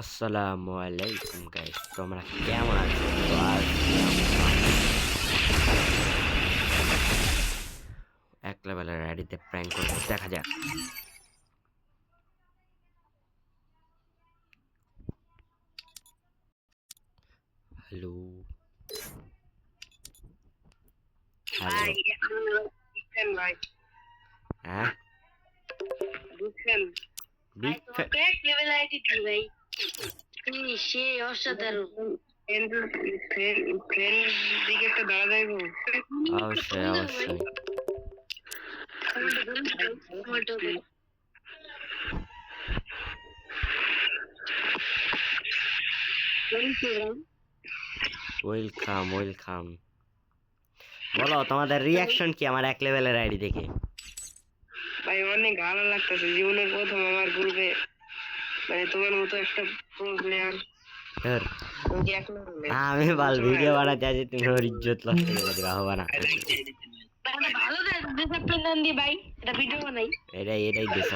আসসালামু আলাইকুম গাইস, তোমরা কেমন আছো? তো আজ এক লেভেলের আইডিতে প্র্যাঙ্ক করবো, দেখা যাক। হ্যালো হ্যালো, ভাই এখন বুঝছেন ভাই হ্যাঁ বুঝছেন ভাই বিগ তোমার তো এক লেভেল আইডি দিই ভাই তুমি সে অসাধারণ ফ্রেন্ড দিকে একটা দাঁড়া যাইবো অবশ্যই অবশ্যই। Welcome welcome. বলো তোমাদের রিয়াকশন কি আমার এক লেভেলের আইডি দেখে? ভাই অনেক ভালো লাগতেছে, জীবনের প্রথম আমার গ্রুপে মানে তোমার মতো একটা প্রো প্লেয়ার ধর, এক লেভেলে আমি বাল ভিডিও বানাতে আছি, তুমি ওর ইজ্জত নষ্ট করে দিবা, হবে না। ভালো ডিসিপ্লিন দি ভাই, এটা ভিডিও বানাই। এটাই দেশ।